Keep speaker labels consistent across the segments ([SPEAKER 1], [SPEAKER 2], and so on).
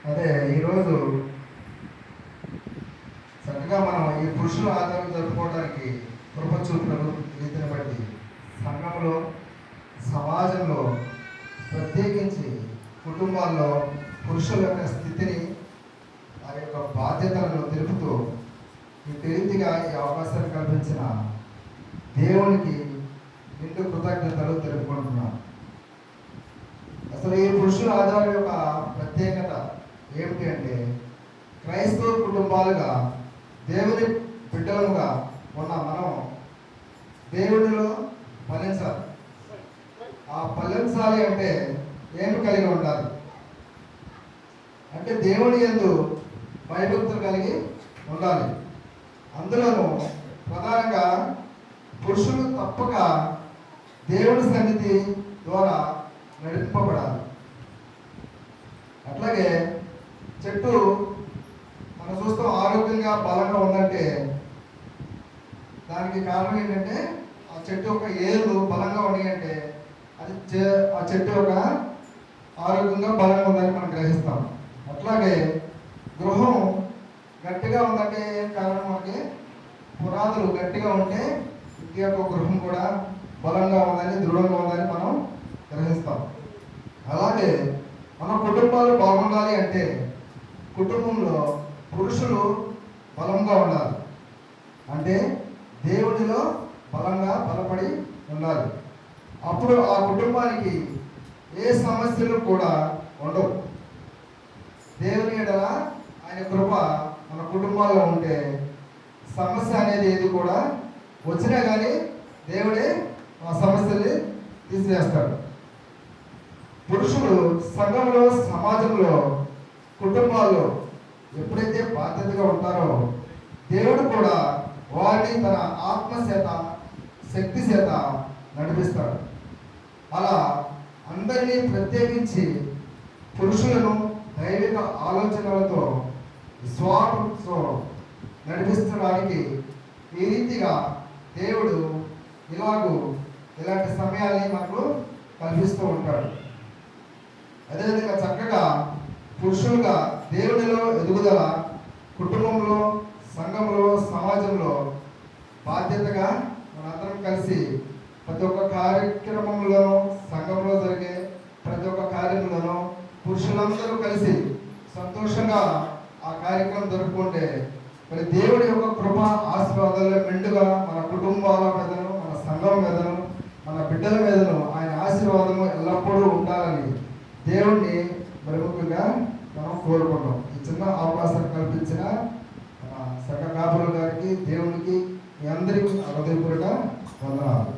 [SPEAKER 1] అదే ఈరోజు చక్కగా మనం ఈ పురుషుల ఆధారం జరుపుకోవడానికి కృప చూపిన రీతిని బట్టి సంఘంలో, సమాజంలో, ప్రత్యేకించి కుటుంబాల్లో పురుషుల యొక్క స్థితిని, వారి యొక్క బాధ్యతలను తెలుపుతూ ఈ రీతిగా ఈ అవకాశాన్ని కల్పించిన దేవునికి నిండు కృతజ్ఞతలు తెలుపుకుంటున్నాం. అసలు ఈ పురుషుల ఆధారం యొక్క ప్రత్యేకత ఏమిటి అంటే, క్రైస్తవ కుటుంబాలుగా దేవుని బిడ్డలుగా ఉన్న మనం దేవుడిలో ఫలించాలి. ఆ ఫలించాలి అంటే ఏమి కలిగి ఉండాలి అంటే, దేవుని యందు భయభక్తులు కలిగి ఉండాలి. అందులోనూ ప్రధానంగా పురుషులు తప్పక దేవుని సన్నిధి ద్వారా నడిపింపబడాలి. అట్లాగే చెట్టు మనం చూస్తాం ఆరోగ్యంగా బలంగా ఉందంటే దానికి కారణం ఏంటంటే ఆ చెట్టు యొక్క ఏర్లు బలంగా ఉన్నాయి అంటే అది ఆ చెట్టు యొక్క ఆరోగ్యంగా బలంగా ఉందని మనం గ్రహిస్తాం. అట్లాగే గృహం గట్టిగా ఉందంటే కారణం మనకి పునాదులు గట్టిగా ఉంటే ఇంటి యొక్క గృహం కూడా బలంగా ఉందని, దృఢంగా ఉందని మనం గ్రహిస్తాం. అలాగే మన కుటుంబాలు బాగుండాలి అంటే కుటుంబంలో పురుషులు బలంగా ఉండాలి. అంటే దేవుడిలో బలంగా బలపడి ఉండాలి. అప్పుడు ఆ కుటుంబానికి ఏ సమస్యలు కూడా ఉండవు. దేవుని ఎడల ఆయన కృప మన కుటుంబాల్లో ఉంటే సమస్య అనేది ఏది కూడా వచ్చినా కానీ దేవుడే ఆ సమస్యని తీసివేస్తాడు. పురుషులు సంఘంలో, సమాజంలో, కుటుంబాల్లో ఎప్పుడైతే బాధ్యతగా ఉంటారో దేవుడు కూడా వారిని తన ఆత్మ చేత, శక్తి చేత నడిపిస్తాడు. అలా అందరినీ ప్రత్యేకించి పురుషులను దైవిక ఆలోచనలతో, విశ్వాసంతో నడిపిస్తడానికి ఈ రీతిగా దేవుడు ఇలాంటి సమయాన్ని మనకు కల్పిస్తూ ఉంటాడు. అదేవిధంగా చక్కగా పురుషులుగా దేవునిలో ఎదుగుదల కుటుంబంలో, సంఘంలో, సమాజంలో బాధ్యతగా మనందరం కలిసి ప్రతి ఒక్క కార్యక్రమంలోనూ, సంఘంలో జరిగే ప్రతి ఒక్క కార్యంలోనూ పురుషులందరూ కలిసి సంతోషంగా ఆ కార్యక్రమం జరుపుకుంటే మరి దేవుడి యొక్క కృప, ఆశీర్వాదాలు మెండుగా మన కుటుంబాల మీదను, మన సంఘం మీదను, మన బిడ్డల మీదను ఆయన ఆశీర్వాదము ఎల్లప్పుడూ ఉండాలని దేవుణ్ణి మరి ముఖ్యంగా మనం కోరుకుంటాం. ఈ చిన్న అవకాశాన్ని కల్పించిన సంఘ కాపుల గారికి, దేవునికి, మీ అందరికీ హృదయపూర్వక వందనాలు.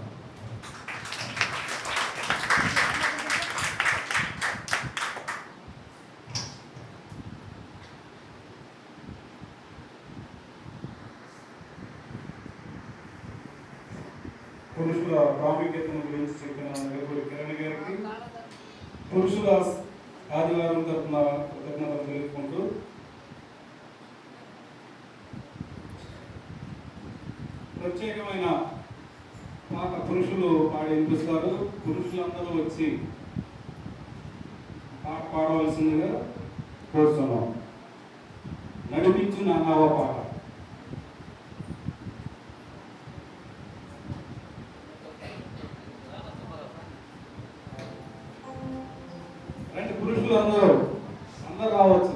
[SPEAKER 2] పురుషుల ప్రాముఖ్యతను గురించి చెప్పిన కిరణ్ గారికి, పురుషుల ఆదివారం తరఫున కృతజ్ఞతలు తెలుపుకుంటూ ప్రత్యేకమైన పాట పురుషులు పాడి వినిపిస్తారు. పురుషులందరూ వచ్చి పాట పాడవలసిందిగా కోరుతున్నాం. నడిపించు నా నవ పాట. పురుషులు అందరూ రావచ్చు.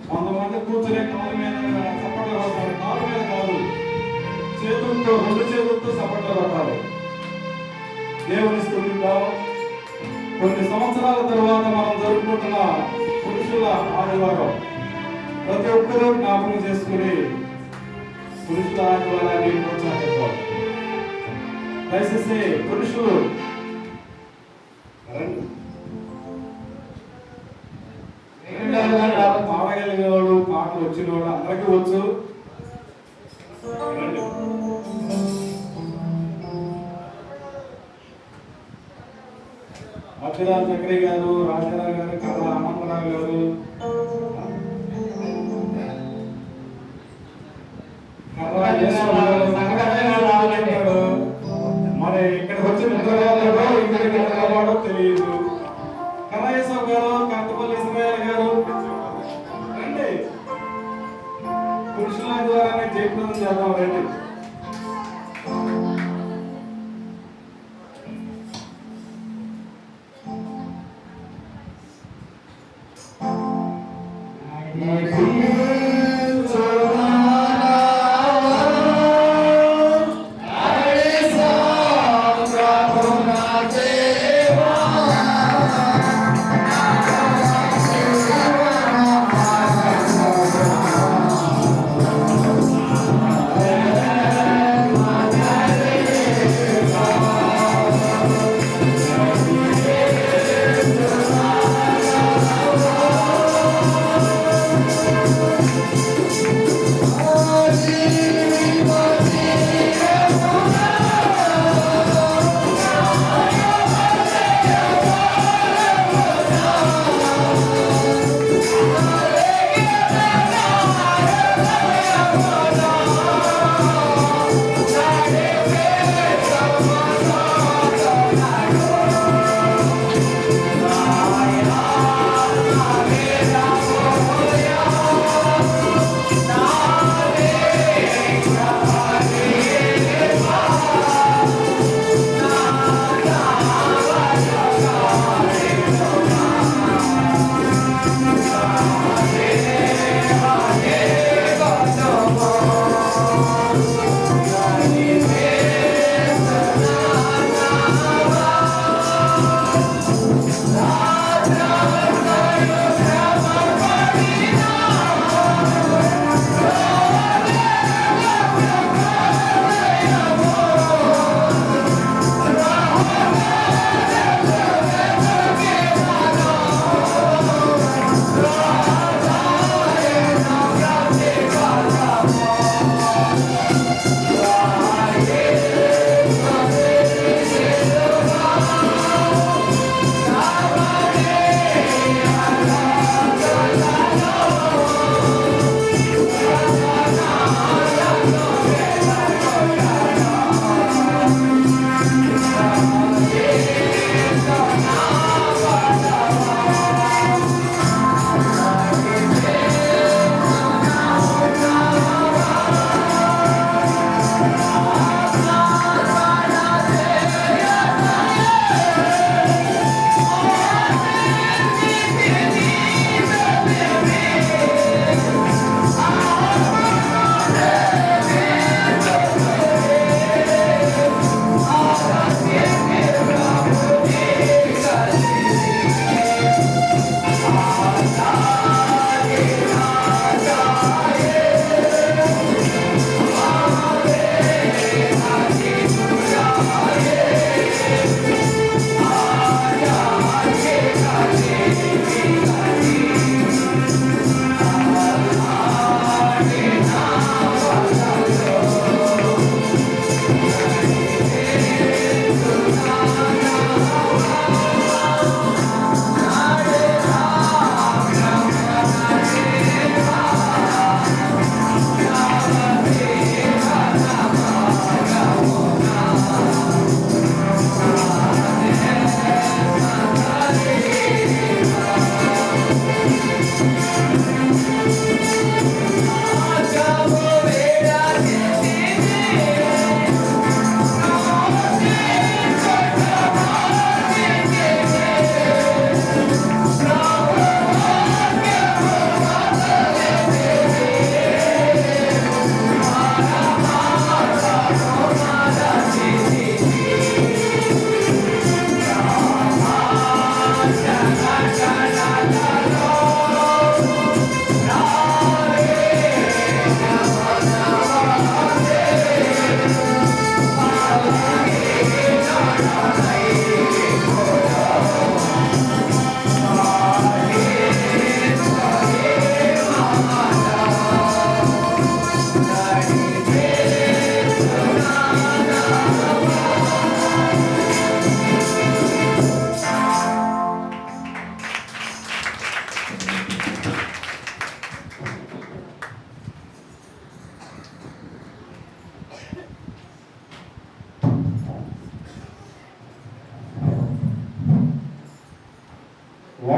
[SPEAKER 2] కొంతమంది కూర్చునే కాళ్ళ మీద సపోర్ట్లు కొట్టాలి. కాళ్ళ మీద కాదు, చేతులతో, రెండు చేతులతో సపోర్ట్లు కొట్టాలి. దేవుని స్తుతిద్దాం. కొన్ని సంవత్సరాల తరువాత మనం జరుపుకుంటున్న పురుషుల ఆదివారం ప్రతి ఒక్కరూ జ్ఞాపకం చేసుకుని పురుషుల ఆదివారాన్ని ప్రోత్సహిద్దాం. దయచేసి పురుషులు పాడగలిగేవాడు, పాటలు వచ్చినవాడు అందరికీ వచ్చు. అక్షరాలు చక్రి గారు, రాజారావు గారు, కళ ఆనందరావు గారు, మరి ఇక్కడికి వచ్చిన ఇక్కడికి తెలియదు. కళాయేశ్వర కిషోర్ గారు, కట్టపల్లి ఇస్మాయిల్ గారు రండి. పురుషుల ద్వారానే జయప్రదం చేద్దాం రండి.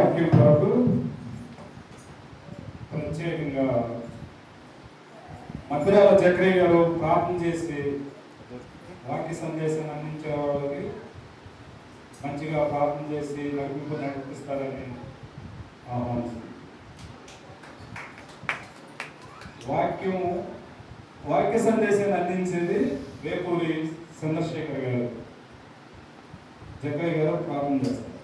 [SPEAKER 2] వాక్యం కొరకు ప్రత్యేకంగా మధురాల జక్రయ్య గారు ప్రార్థన చేసి వాక్య సందేశాన్ని అందించే వాళ్ళకి మంచిగా ప్రార్థన చేసి నడిపిస్తారని ఆహ్వానిస్తుంది. వాక్య సందేశాన్ని అందించేది వేపూరి చంద్రశేఖర్ గారు. జక్రయ్య గారు ప్రారంభం చేస్తారు.